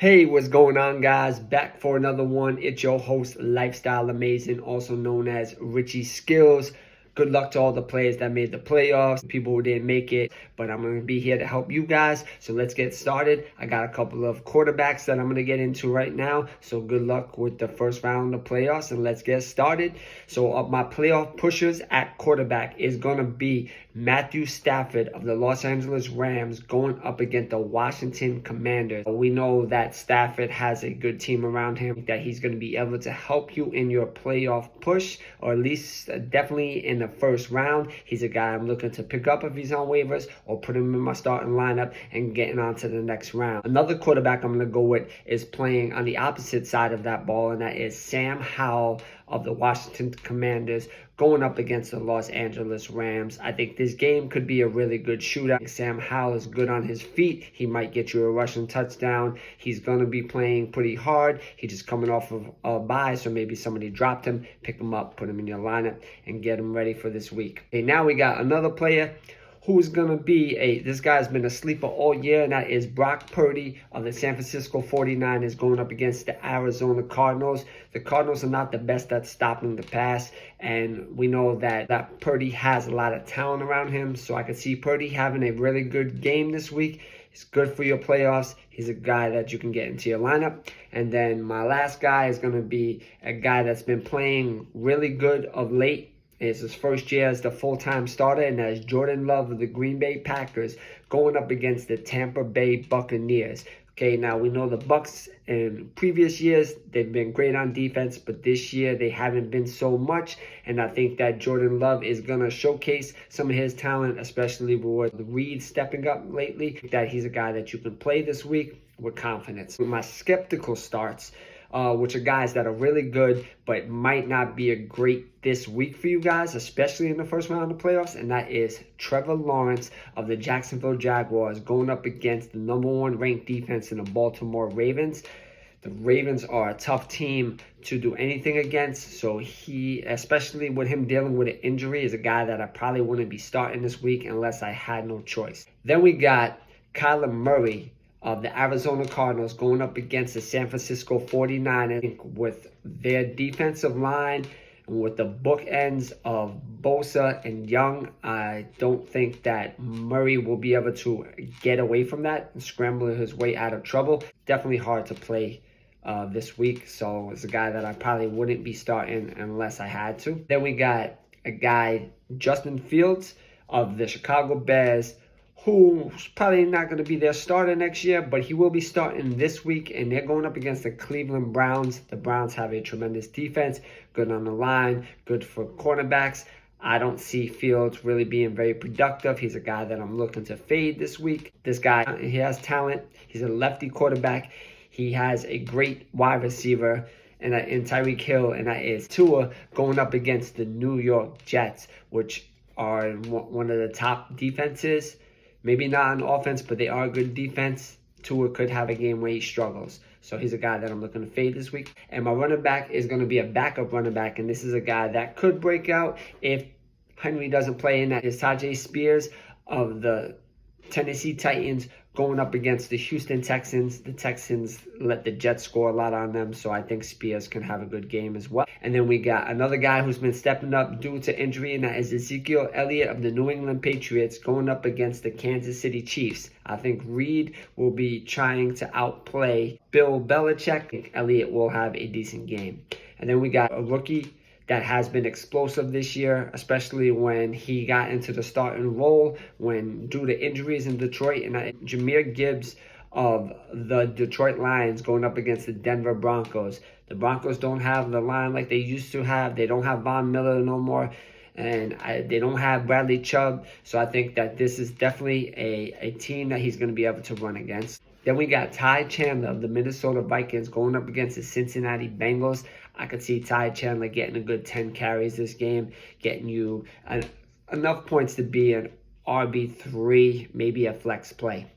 Hey, what's going on, guys? Back for another one. It's your host, Lifestyle Amazing, also known as Richie Skills. Good luck to all the players that made the playoffs, people who didn't make it, but I'm going to be here to help you guys. So let's get started. I got a couple of quarterbacks that I'm going to get into right now. So good luck with the first round of playoffs, and let's get started. So my playoff pushers at quarterback is going to be Matthew Stafford of the Los Angeles Rams going up against the Washington Commanders. We know that Stafford has a good team around him, that he's going to be able to help you in your playoff push, or at least definitely in the first round. He's a guy I'm looking to pick up if he's on waivers, or put him in my starting lineup and getting on to the next round. Another quarterback I'm going to go with is playing on the opposite side of that ball, and that is Sam Howell of the Washington Commanders going up against the Los Angeles Rams. I think this game could be a really good shootout. Sam Howell is good on his feet. He might get you a rushing touchdown. He's going to be playing pretty hard. He's just coming off of a bye, so maybe somebody dropped him. Pick him up, put him in your lineup, and get him ready for this week. Okay, now we got another player who's going to be this guy's been a sleeper all year, and that is Brock Purdy of the San Francisco 49ers going up against the Arizona Cardinals. The Cardinals are not the best at stopping the pass, and we know that Purdy has a lot of talent around him, so I could see Purdy having a really good game this week. He's good for your playoffs. He's a guy that you can get into your lineup. And then my last guy is going to be a guy that's been playing really good of late. It's his first year as the full-time starter, and that is Jordan Love of the Green Bay Packers going up against the Tampa Bay Buccaneers. Okay, now we know the Bucs in previous years, they've been great on defense, but this year they haven't been so much, and I think that Jordan Love is going to showcase some of his talent, especially with Reed stepping up lately, that he's a guy that you can play this week with confidence. With my skeptical starts, which are guys that are really good but might not be a great this week for you guys, especially in the first round of the playoffs, and that is Trevor Lawrence of the Jacksonville Jaguars going up against the #1 ranked defense in the Baltimore Ravens. The Ravens are a tough team to do anything against, so he, especially with him dealing with an injury, is a guy that I probably wouldn't be starting this week unless I had no choice. Then we got Kyler Murray of the Arizona Cardinals going up against the San Francisco 49ers. With their defensive line and with the bookends of Bosa and Young, I don't think that Murray will be able to get away from that and scramble his way out of trouble. Definitely hard to play this week, so it's a guy that I probably wouldn't be starting unless I had to. Then we got a guy, Justin Fields of the Chicago Bears, who's probably not going to be their starter next year, but he will be starting this week, and they're going up against the Cleveland Browns. The Browns have a tremendous defense, good on the line, good for cornerbacks. I don't see Fields really being very productive. He's a guy that I'm looking to fade this week. This guy, he has talent. He's a lefty quarterback. He has a great wide receiver and Tyreek Hill, and that is Tua going up against the New York Jets, which are one of the top defenses. Maybe not on offense, but they are a good defense. Tua could have a game where he struggles. So he's a guy that I'm looking to fade this week. And my running back is going to be a backup running back. And this is a guy that could break out if Henry doesn't play, and that is Tyjae Spears of the Tennessee Titans going up against the Houston Texans. The Texans let the Jets score a lot on them, so I think Spears can have a good game as well. And then we got another guy who's been stepping up due to injury, and that is Ezekiel Elliott of the New England Patriots going up against the Kansas City Chiefs. I think Reed will be trying to outplay Bill Belichick. I think Elliott will have a decent game. And then we got a rookie that has been explosive this year, especially when he got into the starting role due to injuries in Detroit. And Jahmyr Gibbs of the Detroit Lions going up against the Denver Broncos. The Broncos don't have the line like they used to have. They don't have Von Miller no more, and they don't have Bradley Chubb. So I think that this is definitely a team that he's going to be able to run against. Then we got Ty Chandler of the Minnesota Vikings going up against the Cincinnati Bengals. I could see Ty Chandler getting a good 10 carries this game, getting you enough points to be an RB3, maybe a flex play.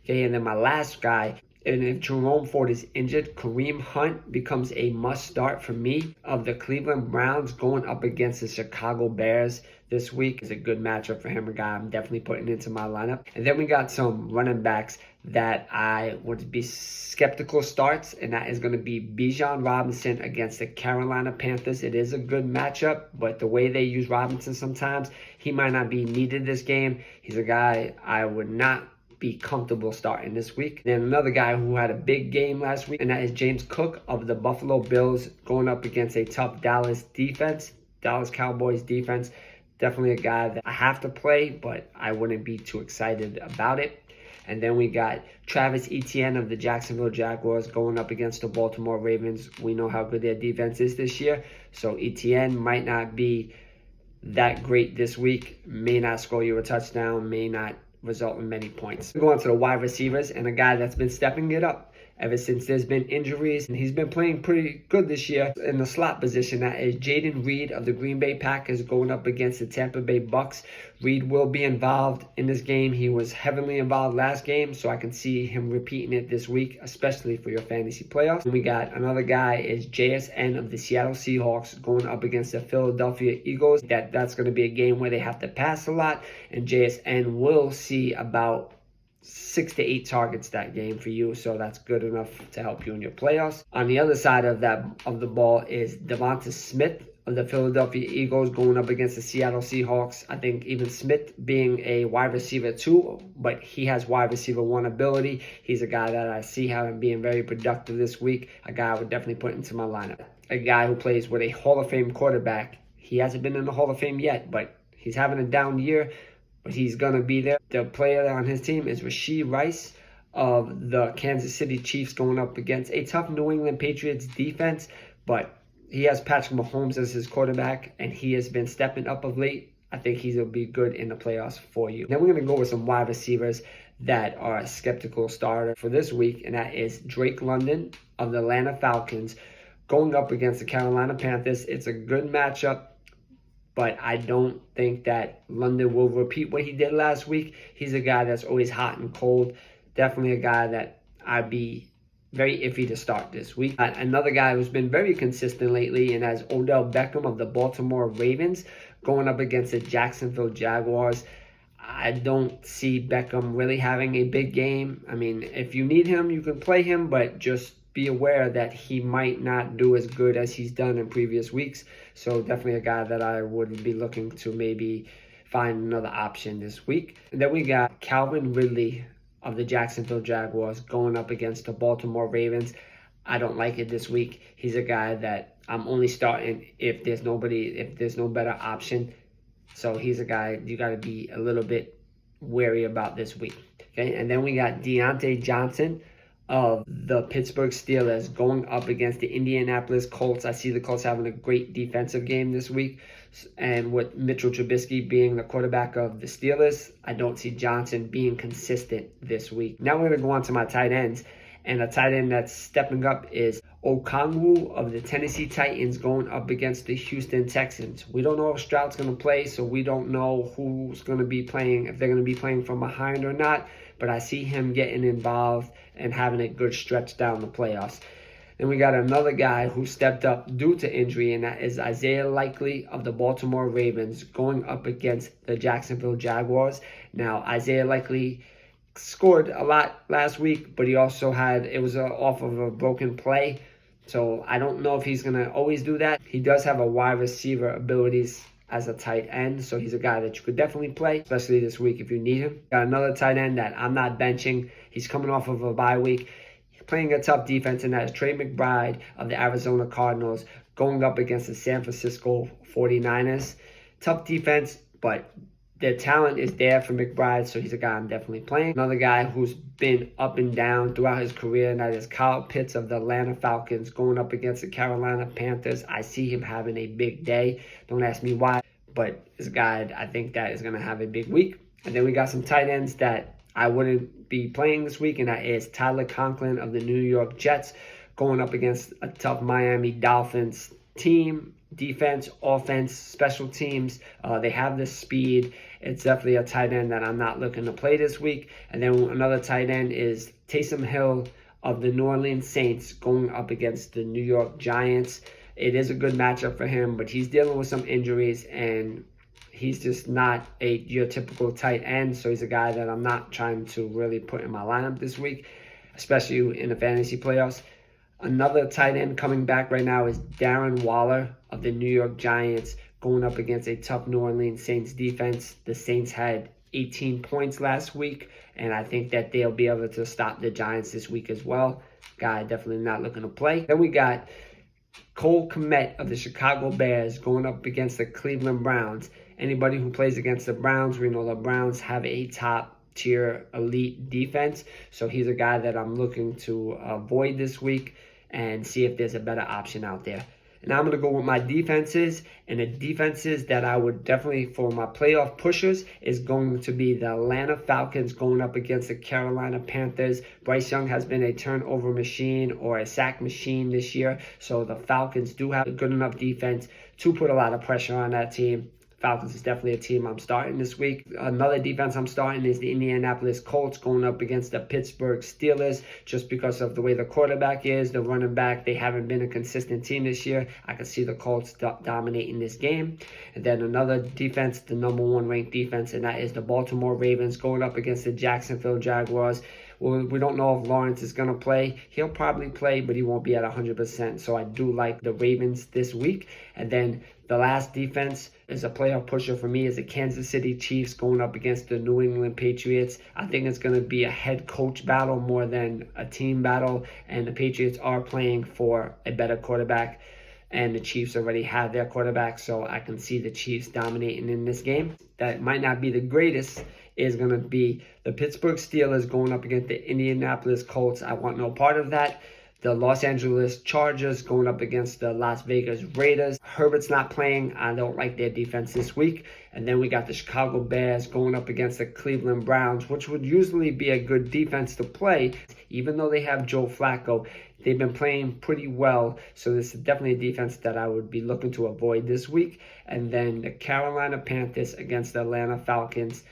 Okay, and then my last guy And if Jerome Ford is injured, Kareem Hunt becomes a must start for me. Of the Cleveland Browns going up against the Chicago Bears this week is a good matchup for him, a guy I'm definitely putting into my lineup. And then we got some running backs that I would be skeptical starts, and that is going to be Bijan Robinson against the Carolina Panthers. It is a good matchup, but the way they use Robinson sometimes, he might not be needed this game. He's a guy I would not be comfortable starting this week. Then another guy who had a big game last week, and that is James Cook of the Buffalo Bills going up against a tough Dallas Cowboys defense. Definitely a guy that I have to play, but I wouldn't be too excited about it. And then we got Travis Etienne of the Jacksonville Jaguars going up against the Baltimore Ravens. We know how good their defense is this year, so Etienne might not be that great this week, may not score you a touchdown, may not result in many points. We go on to the wide receivers, and a guy that's been stepping it up ever since there's been injuries, and he's been playing pretty good this year in the slot position. That is Jayden Reed of the Green Bay Packers going up against the Tampa Bay Bucks. Reed will be involved in this game. He was heavily involved last game, so I can see him repeating it this week, especially for your fantasy playoffs. And we got another guy is JSN of the Seattle Seahawks going up against the Philadelphia Eagles. That's going to be a game where they have to pass a lot, and JSN will see about 6 to 8 targets that game for you, so that's good enough to help you in your playoffs. On the other side of the ball is Devonta Smith of the Philadelphia Eagles going up against the Seattle Seahawks. I think even Smith being a wide receiver 2, but he has wide receiver 1 ability. He's a guy that I see having being very productive this week, a guy I would definitely put into my lineup. A guy who plays with a Hall of Fame quarterback. He hasn't been in the Hall of Fame yet, but he's having a down year, but he's going to be there. The player on his team is Rashee Rice of the Kansas City Chiefs going up against a tough New England Patriots defense, but he has Patrick Mahomes as his quarterback, and he has been stepping up of late. I think he'll be good in the playoffs for you. Then we're going to go with some wide receivers that are a skeptical starter for this week, and that is Drake London of the Atlanta Falcons going up against the Carolina Panthers. It's a good matchup, but I don't think that London will repeat what he did last week. He's a guy that's always hot and cold. Definitely a guy that I'd be very iffy to start this week. Another guy who's been very consistent lately, and that's Odell Beckham of the Baltimore Ravens going up against the Jacksonville Jaguars. I don't see Beckham really having a big game. I mean, if you need him, you can play him, but just be aware that he might not do as good as he's done in previous weeks. So definitely a guy that I would be looking to maybe find another option this week. And then we got Calvin Ridley of the Jacksonville Jaguars going up against the Baltimore Ravens. I don't like it this week. He's a guy that I'm only starting if there's no better option. So he's a guy you got to be a little bit wary about this week. Okay, and then we got Deontay Johnson of the Pittsburgh Steelers going up against the Indianapolis Colts. I see the Colts having a great defensive game this week, and with Mitchell Trubisky being the quarterback of the Steelers, I don't see Johnson being consistent this week. Now we're going to go on to my tight ends, and a tight end that's stepping up is Okongwu of the Tennessee Titans going up against the Houston Texans. We don't know if Stroud's going to play, so we don't know who's going to be playing, if they're going to be playing from behind or not, but I see him getting involved and having a good stretch down the playoffs. Then we got another guy who stepped up due to injury, and that is Isaiah Likely of the Baltimore Ravens going up against the Jacksonville Jaguars. Now, Isaiah Likely scored a lot last week, but he also it was off of a broken play. So I don't know if he's going to always do that. He does have a wide receiver abilities as a tight end, so he's a guy that you could definitely play, especially this week if you need him. Got another tight end that I'm not benching. He's coming off of a bye week, playing a tough defense, and that is Trey McBride of the Arizona Cardinals going up against the San Francisco 49ers. Tough defense, but their talent is there for McBride, so he's a guy I'm definitely playing. Another guy who's been up and down throughout his career, and that is Kyle Pitts of the Atlanta Falcons going up against the Carolina Panthers. I see him having a big day. Don't ask me why, but this guy, I think that is going to have a big week. And then we got some tight ends that I wouldn't be playing this week, and that is Tyler Conklin of the New York Jets going up against a tough Miami Dolphins team. Defense, offense, special teams, they have the speed. It's definitely a tight end that I'm not looking to play this week. And then another tight end is Taysom Hill of the New Orleans Saints going up against the New York Giants. It is a good matchup for him, but he's dealing with some injuries, and he's just not your typical tight end. So he's a guy that I'm not trying to really put in my lineup this week, especially in the fantasy playoffs. Another tight end coming back right now is Darren Waller of the New York Giants going up against a tough New Orleans Saints defense. The Saints had 18 points last week, and I think that they'll be able to stop the Giants this week as well. Guy definitely not looking to play. Then we got Cole Kmet of the Chicago Bears going up against the Cleveland Browns. Anybody who plays against the Browns, we know the Browns have a top tier elite defense. So he's a guy that I'm looking to avoid this week and see if there's a better option out there. And I'm going to go with my defenses. And the defenses that I would definitely, for my playoff pushers, is going to be the Atlanta Falcons going up against the Carolina Panthers. Bryce Young has been a turnover machine or a sack machine this year. So the Falcons do have a good enough defense to put a lot of pressure on that team. Falcons is definitely a team I'm starting this week. Another defense I'm starting is the Indianapolis Colts going up against the Pittsburgh Steelers, just because of the way the quarterback is, the running back. They haven't been a consistent team this year. I can see the Colts dominating this game. And then another defense, the number one ranked defense, and that is the Baltimore Ravens going up against the Jacksonville Jaguars. Well, we don't know if Lawrence is going to play. He'll probably play, but he won't be at 100%. So I do like the Ravens this week. And then the last defense is a playoff pusher for me is the Kansas City Chiefs going up against the New England Patriots. I think it's going to be a head coach battle more than a team battle. And the Patriots are playing for a better quarterback. And the Chiefs already have their quarterback, so I can see the Chiefs dominating in this game. That might not be the greatest. Is going to be the Pittsburgh Steelers going up against the Indianapolis Colts. I want no part of that. The Los Angeles Chargers going up against the Las Vegas Raiders. Herbert's not playing. I don't like their defense this week. And then we got the Chicago Bears going up against the Cleveland Browns, which would usually be a good defense to play, even though they have Joe Flacco. They've been playing pretty well, so this is definitely a defense that I would be looking to avoid this week. And then the Carolina Panthers against the Atlanta Falcons.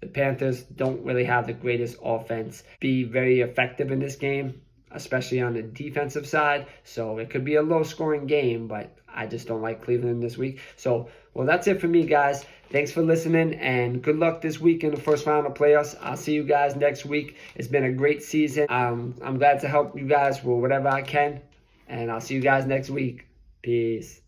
The Panthers don't really have the greatest offense. Be very effective in this game, especially on the defensive side. So it could be a low-scoring game, but I just don't like Cleveland this week. So, well, that's it for me, guys. Thanks for listening, and good luck this week in the first round of playoffs. I'll see you guys next week. It's been a great season. I'm glad to help you guys with whatever I can, and I'll see you guys next week. Peace.